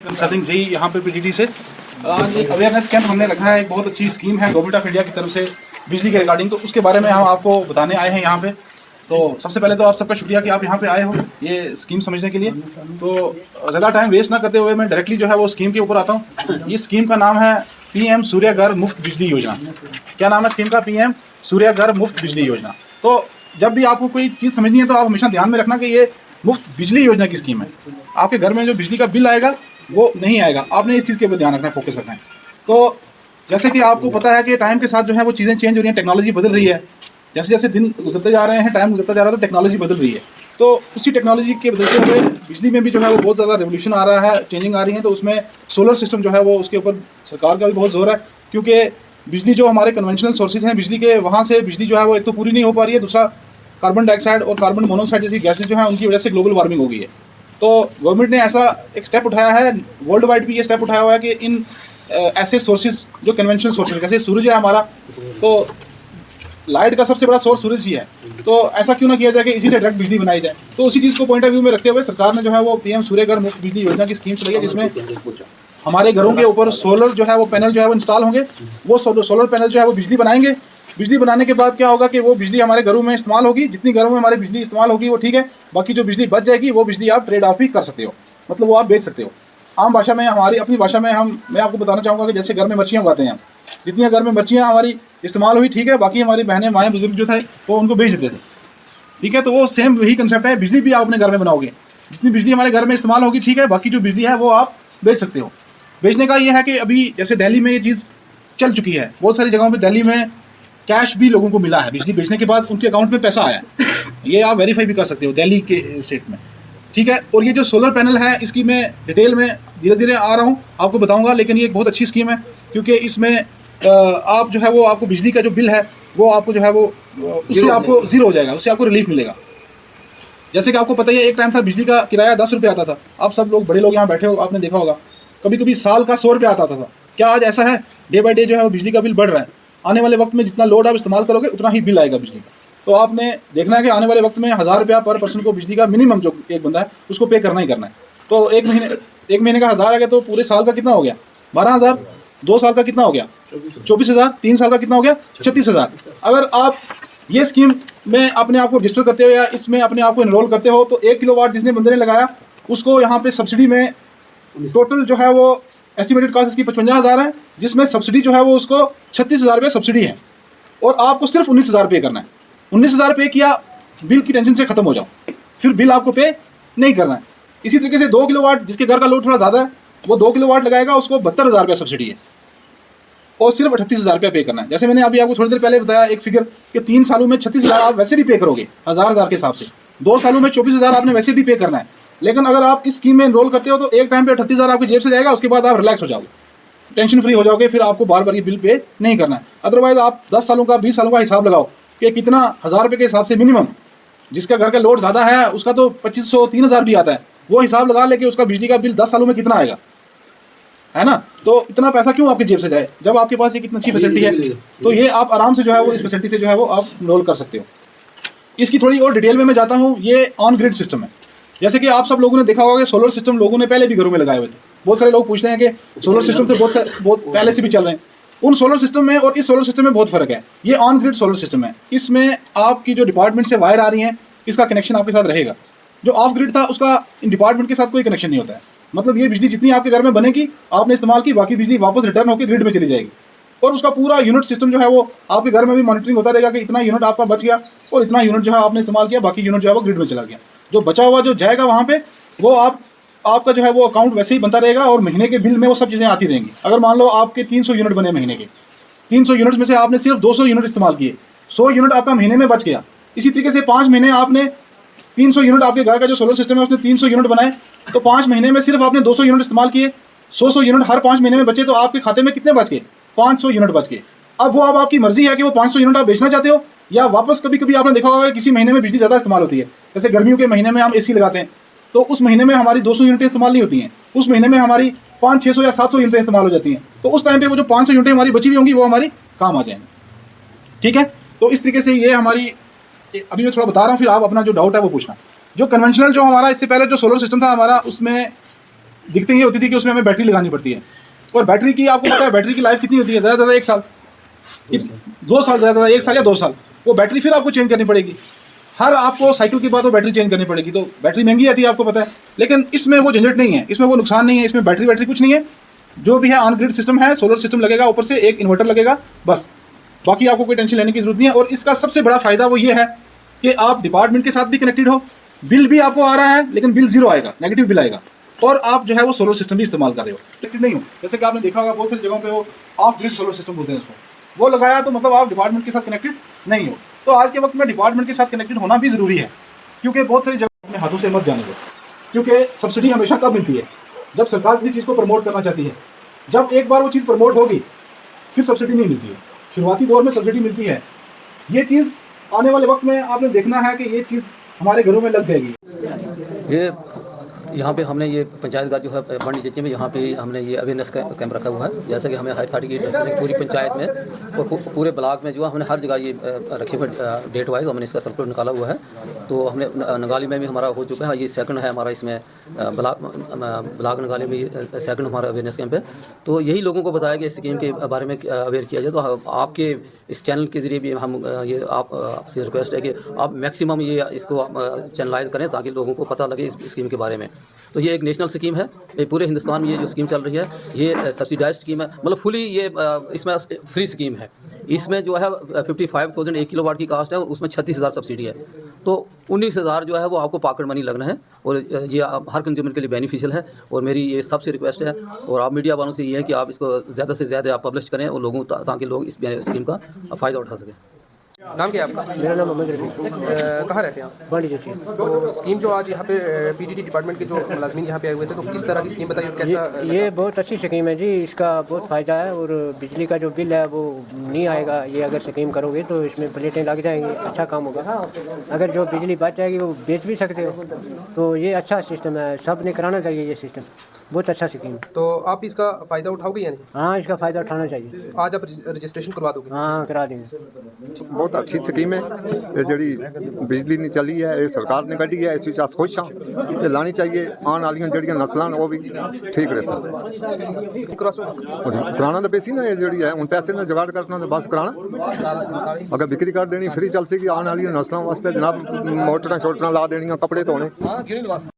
Consulting जी यहाँ पे PGT से आज एक अवेयरनेस कैंप हमने रखा है। एक बहुत अच्छी स्कीम है गवर्नमेंट ऑफ इंडिया की तरफ से बिजली के रिगार्डिंग, तो उसके बारे में हम आपको बताने आए हैं यहाँ पे। तो सबसे पहले तो आप सबका शुक्रिया कि आप यहाँ पे आए हो ये स्कीम समझने के लिए। तो ज़्यादा टाइम वेस्ट ना करते हुए मैं डायरेक्टली जो है वो स्कीम के ऊपर आता हूँ। इस स्कीम का नाम है PM सूर्य घर मुफ्त बिजली योजना। क्या नाम है स्कीम का? PM सूर्य घर मुफ्त बिजली योजना। तो जब भी आपको कोई चीज़ समझनी है तो आप हमेशा ध्यान में रखना कि ये मुफ्त बिजली योजना की स्कीम है। आपके घर में जो बिजली का बिल आएगा वो नहीं आएगा, आपने इस चीज़ के ऊपर ध्यान रखना है, फोकस रखना है। तो जैसे कि आपको पता है कि टाइम के साथ जो है वो चीज़ें चेंज हो रही हैं, टेक्नोलॉजी बदल रही है। जैसे जैसे दिन गुजरते जा रहे हैं, टाइम गुजरता जा रहा है, तो टेक्नोलॉजी बदल रही है। तो उसी टेक्नोलॉजी के बदलते हुए बिजली में भी जो है वो बहुत ज़्यादा रेवोल्यूशन आ रहा है, चेंजिंग आ रही है। तो उसमें सोलर सिस्टम जो है वो उसके ऊपर सरकार का भी बहुत जोर है, क्योंकि बिजली जो हमारे कन्वेंशनल सोर्सेज हैं बिजली के, वहाँ से बिजली जो है वो एक तो पूरी नहीं हो पा रही है, दूसरा कार्बन डाइऑक्साइड और कार्बन मोनोऑक्साइड जैसी गैसेज जो हैं उनकी वजह से ग्लोबल वार्मिंग हो गई है। तो गवर्नमेंट ने ऐसा एक स्टेप उठाया है, वर्ल्ड वाइड भी ये स्टेप उठाया हुआ है कि इन ऐसे सोर्सेज जो कन्वेंशनल सोर्सेज, जैसे सूरज है हमारा, तो लाइट का सबसे बड़ा सोर्स सूरज ही है, तो ऐसा क्यों ना किया जाए कि इसी से डायरेक्ट बिजली बनाई जाए। तो उसी चीज़ को पॉइंट ऑफ व्यू में रखते हुए सरकार ने जो है वो PM सूर्य घर मुफ्त बिजली योजना की स्कीम चलाई है, जिसमें हमारे घरों के ऊपर सोलर जो है वो पैनल जो है वो इंस्टॉल होंगे। वो सोलर पैनल जो है वो बिजली बनाएंगे। बिजली बनाने के बाद क्या होगा कि वो बिजली हमारे घरों में इस्तेमाल होगी। जितनी घरों में हमारी बिजली इस्तेमाल होगी वो ठीक है, बाकी जो बिजली बच जाएगी वो बिजली आप ट्रेड ऑफ भी कर सकते हो, मतलब वो आप बेच सकते हो। आम भाषा में, हमारी अपनी भाषा में मैं आपको बताना चाहूँगा कि जैसे घर में मर्चियाँ उगाते हैं, जितनी घर में मर्चियाँ हमारी इस्तेमाल हुई ठीक है, बाकी हमारी बहनें माएँ बुजुर्ग जो थे वो उनको बेच देते थे, ठीक है। तो वो सेम वही कंसेप्ट है, बिजली भी आप अपने घर में बनाओगे, जितनी बिजली हमारे घर में इस्तेमाल होगी ठीक है, बाकी जो बिजली है वो आप बेच सकते हो। बेचने का ये है कि अभी जैसे दिल्ली में ये चीज़ चल चुकी है, बहुत सारी जगहों पे दिल्ली में कैश भी लोगों को मिला है, बिजली बेचने के बाद उनके अकाउंट में पैसा आया, ये आप वेरीफाई भी कर सकते हो दिल्ली के स्टेट में, ठीक है। और ये जो सोलर पैनल है इसकी मैं डिटेल में धीरे धीरे आ रहा हूँ आपको बताऊँगा, लेकिन ये एक बहुत अच्छी स्कीम है, क्योंकि इसमें आप जो है वो आपको बिजली का जो बिल है वो आपको जो है वो उससे आपको ज़ीरो हो जाएगा, उससे आपको रिलीफ मिलेगा। जैसे कि आपको पता ही है, एक टाइम था बिजली का किराया 10 रुपये आता था। आप सब लोग बड़े लोग यहाँ बैठे हो, आपने देखा होगा, कभी कभी साल का 100 रुपये आता था। क्या आज ऐसा है? डे बाई डे जो है वो बिजली का बिल बढ़ रहा है। आने वाले वक्त में जितना लोड आप इस्तेमाल करोगे उतना ही बिल आएगा बिजली का। तो आपने देखना है कि आने वाले वक्त में 1000 रुपया पर पर्सन को बिजली का मिनिमम जो एक बंदा है उसको पे करना ही करना है। तो एक महीने का 1000 आ गया तो पूरे साल का कितना हो गया? 12,000। 2 साल का कितना हो गया? 24,000। 3 साल का कितना हो गया? 36,000। अगर आप ये स्कीम में अपने आप को रजिस्टर करते हो या इसमें अपने आप को इनरोल करते हो तो 1 किलोवाट जिसने बंदे ने लगाया उसको यहाँ पे सब्सिडी में टोटल जो है वो एस्टिमेटेड कॉस्ट इसकी 55,000 है, जिसमें सब्सिडी जो है वो उसको 36,000 रुपये सब्सिडी है, और आपको सिर्फ 19,000 पे करना है। 19,000 पे किया, बिल की टेंशन से खत्म हो जाओ, फिर बिल आपको पे नहीं करना है। इसी तरीके से 2 किलोवाट जिसके घर का लोड थोड़ा ज़्यादा है वो 2 किलोवाट लगाएगा, उसको 72,000 रुपये सब्सिडी है और सिर्फ 38,000 रुपया पे करना है। जैसे मैंने अभी आपको थोड़ी देर पहले बताया एक फिगर कि 3 सालों में 36,000 आप वैसे भी पे करोगे 1000 के हिसाब से, 2 सालों में 24,000 आपने वैसे भी पे करना है। लेकिन अगर आप इस स्कीम में एनरोल करते हो तो एक टाइम पे 38,000 आपकी जेब से जाएगा, उसके बाद आप रिलैक्स हो जाओगे, टेंशन फ्री हो जाओगे, फिर आपको बार बार ये बिल पे नहीं करना है। अदरवाइज आप 10 सालों का 20 सालों का हिसाब लगाओ कि कितना 1000 रुपये के हिसाब से मिनिमम, जिसका घर का लोड ज़्यादा है उसका तो 2,500 3,000 भी आता है, वो हिसाब लगा लेके उसका बिजली का बिल 10 सालों में कितना आएगा, है ना। तो इतना पैसा क्यों आपकी जेब से जाए जब आपके पास एक इतनी अच्छी फैसिलिटी है। तो ये आप आराम से जो है वो इस फैसिलिटी से जो है वो आप एनरोल कर सकते हो। इसकी थोड़ी और डिटेल में मैं जाता हूँ। ये ऑन ग्रिड सिस्टम है, जैसे कि आप सब लोगों ने देखा होगा कि सोलर सिस्टम लोगों ने पहले भी घरों में लगाए हुए थे। बहुत सारे लोग पूछते हैं कि सोलर सिस्टम तो बहुत पहले से भी चल रहे हैं। उन सोलर सिस्टम में और इस सोलर सिस्टम में बहुत फ़र्क है। ये ऑन ग्रिड सोलर सिस्टम है, इसमें आपकी जो डिपार्टमेंट से वायर आ रही हैं इसका कनेक्शन आपके साथ रहेगा। जो ऑफ ग्रिड था उसका इन डिपार्टमेंट के साथ कोई कनेक्शन नहीं होता है, मतलब ये बिजली जितनी आपके घर में बनेगी आपने इस्तेमाल की, बाकी बिजली वापस रिटर्न होकर ग्रिड में चली जाएगी। और उसका पूरा यूनिट सिस्टम जो है वो आपके घर में भी मॉनिटरिंग होता रहेगा कि इतना यूनिट आपका बच गया और इतना यूनिट जो है आपने इस्तेमाल किया, बाकी यूनिट जो है वो ग्रिड में चला गया। जो बचा हुआ जो जाएगा वहाँ पे वो आपका जो है वो अकाउंट वैसे ही बनता रहेगा और महीने के बिल में वो सब चीज़ें आती रहेंगी। अगर मान लो आपके 300 यूनिट बने महीने के, 300 यूनिट में से आपने सिर्फ 200 यूनिट इस्तेमाल किए, 100 यूनिट आपका महीने में बच गया। इसी तरीके से 5 महीने आपने 300 यूनिट, आपके घर का जो सोलर सिस्टम है उसने 300 यूनिट बनाए, तो 5 महीने में सिर्फ आपने 200 यूनिट इस्तेमाल किए, 100 यूनिट हर 5 महीने में बचे, तो आपके खाते में कितने बच गए? 500 यूनिट बच गए। अब वो आपकी मर्जी है कि वो 500 यूनिट आप बेचना चाहते हो या वापस। कभी कभी आपने देखा होगा कि किसी महीने में बिजली ज़्यादा इस्तेमाल होती है, जैसे गर्मियों के महीने में हम AC लगाते हैं, तो उस महीने में हमारी 200 यूनिटें इस्तेमाल नहीं होती हैं, उस महीने में हमारी 500-600 या 700 यूनिटें इस्तेमाल हो जाती हैं। तो उस टाइम पे वो जो 500 यूनिटें हमारी बची हुई होंगी वो हमारी काम आ जाएंगी, ठीक है। तो इस तरीके से ये हमारी, अभी मैं थोड़ा बता रहा हूँ, फिर आप अपना जो डाउट है वो पूछना। जो कन्वेंशनल जो हमारा इससे पहले जो सोलर सिस्टम था हमारा, उसमें दिक्कतें ये होती थी कि उसमें हमें बैटरी लगानी पड़ती है, और बैटरी की आपको पता है बैटरी की लाइफ कितनी होती है, ज़्यादा से ज़्यादा 1 साल, 2 साल, ज़्यादा 1 साल या 2 साल। वो बैटरी फिर आपको चेंज करनी पड़ेगी, हर आपको साइकिल के बाद वो बैटरी चेंज करनी पड़ेगी। तो बैटरी महंगी आती है आपको पता है, लेकिन इसमें वो झंझट नहीं है, इसमें वो नुकसान नहीं है, इसमें बैटरी कुछ नहीं है। जो भी है ऑन ग्रिड सिस्टम है, सोलर सिस्टम लगेगा, ऊपर से एक इन्वर्टर लगेगा, बस। बाकी आपको कोई टेंशन लेने की जरूरत नहीं है। और इसका सबसे बड़ा फायदा वो ये है कि आप डिपार्टमेंट के साथ भी कनेक्टेड हो, बिल भी आपको आ रहा है लेकिन बिल जीरो आएगा, नेगेटिव बिल आएगा, और आप जो है वो सोलर सिस्टम भी इस्तेमाल कर रहे हो, कनेक्टेड नहीं हो। जैसे कि आपने देखा होगा बहुत सारी जगहों पे वो ऑफ ग्रिड सोलर सिस्टम बोलते हैं उसको, वो लगाया तो मतलब आप डिपार्टमेंट के साथ कनेक्टेड नहीं हो। तो आज के वक्त में डिपार्टमेंट के साथ कनेक्टेड होना भी ज़रूरी है, क्योंकि बहुत सारी जगह अपने हाथों से मत जाने दो, क्योंकि सब्सिडी हमेशा कब मिलती है, जब सरकार किसी चीज़ को प्रमोट करना चाहती है। जब एक बार वो चीज़ प्रमोट होगी फिर सब्सिडी नहीं मिलती है, शुरुआती दौर में सब्सिडी मिलती है। ये चीज़ आने वाले वक्त में आपने देखना है कि ये चीज़ हमारे घरों में लग जाएगी। ये यहाँ पे हमने ये पंचायत का जो है बंडी जच्ची में, यहाँ पे हमने ये अवेयरनेस कैंप रखा हुआ है। जैसे कि हमें हाई अथॉरिटी की पूरी पंचायत में और पूरे ब्लॉक में जो है हमने हर जगह ये रखे हुए डेट वाइज हमने इसका सर्कुलर निकाला हुआ है। तो हमने नगाली में भी हमारा हो चुका है, ये सेकंड है हमारा, इसमें ब्लॉक नगाली में ये सेकंड हमारा अवेयरनेस कैंप है। तो यही लोगों को बताया कि इस स्कीम के बारे में अवेयर किया जाए। तो आपके इस चैनल के ज़रिए भी हम ये आपसे रिक्वेस्ट है कि आप मैक्सिमम ये इसको चैनलाइज करें ताकि लोगों को पता लगे इस स्कीम के बारे में। तो ये एक नेशनल स्कीम है, ये पूरे हिंदुस्तान में ये जो स्कीम चल रही है ये सब्सिडाइज स्कीम है, मतलब फुली ये इसमें फ्री स्कीम है। इसमें जो है 55,000 1 किलोवाट की कास्ट है और उसमें 36,000 सब्सिडी है। तो 19,000 जो है वो आपको पॉकेट मनी लगना है, और ये हर कंज्यूमर के लिए बेनिफिशियल है। और मेरी ये सबसे रिक्वेस्ट है, और आप मीडिया वालों से ये है कि आप इसको ज़्यादा से ज़्यादा आप पब्लिश करें और लोगों ताकि लोग इस स्कीम का फ़ायदा उठा सकें। नाम क्या है आपका? मेरा नाम मोहम्मद रफी। कहाँ रहते हैं आप? बांडी जच्ची। तो स्कीम जो आज यहाँ पे पीडीडी डिपार्टमेंट के जो मुलाजमीन यहाँ पे आए हुए थे, तो किस तरह की स्कीम बताइए और कैसा ये बहुत अच्छी स्कीम है जी, इसका बहुत फ़ायदा है। और बिजली का जो बिल है वो नहीं आएगा, ये अगर स्कीम करोगे तो इसमें प्लेटें लग जाएंगी, अच्छा काम होगा। अगर जो बिजली बच जाएगी वो बेच भी सकते हो, तो ये अच्छा सिस्टम है, सब ने कराना चाहिए ये सिस्टम, बहुत अच्छा स्कीम। तो आप इसका फ़ायदा उठाओगे या नहीं? हाँ, इसका फ़ायदा उठाना चाहिए। आज आप रजिस्ट्रेशन करवा दोगे? हाँ, करा देंगे। बहुत अच्छी स्कीम है ये, जी बिजली नहीं चली है ये सरकार ने कढ़ी है, इस विच अस खुश हाँ। ये लानी चाहिए, आने वाली जड़ियाँ नस्लां वो भी ठीक रह सकन। कराना तो पैसी ना, जी है हूँ पैसे ने जुगाड़ करना तो बस कराना। अगर बिक्री कर देनी फ्री चल सी, आने वाली नस्लों वास्ते जनाब मोटर शोटर ला देनियाँ, कपड़े धोने।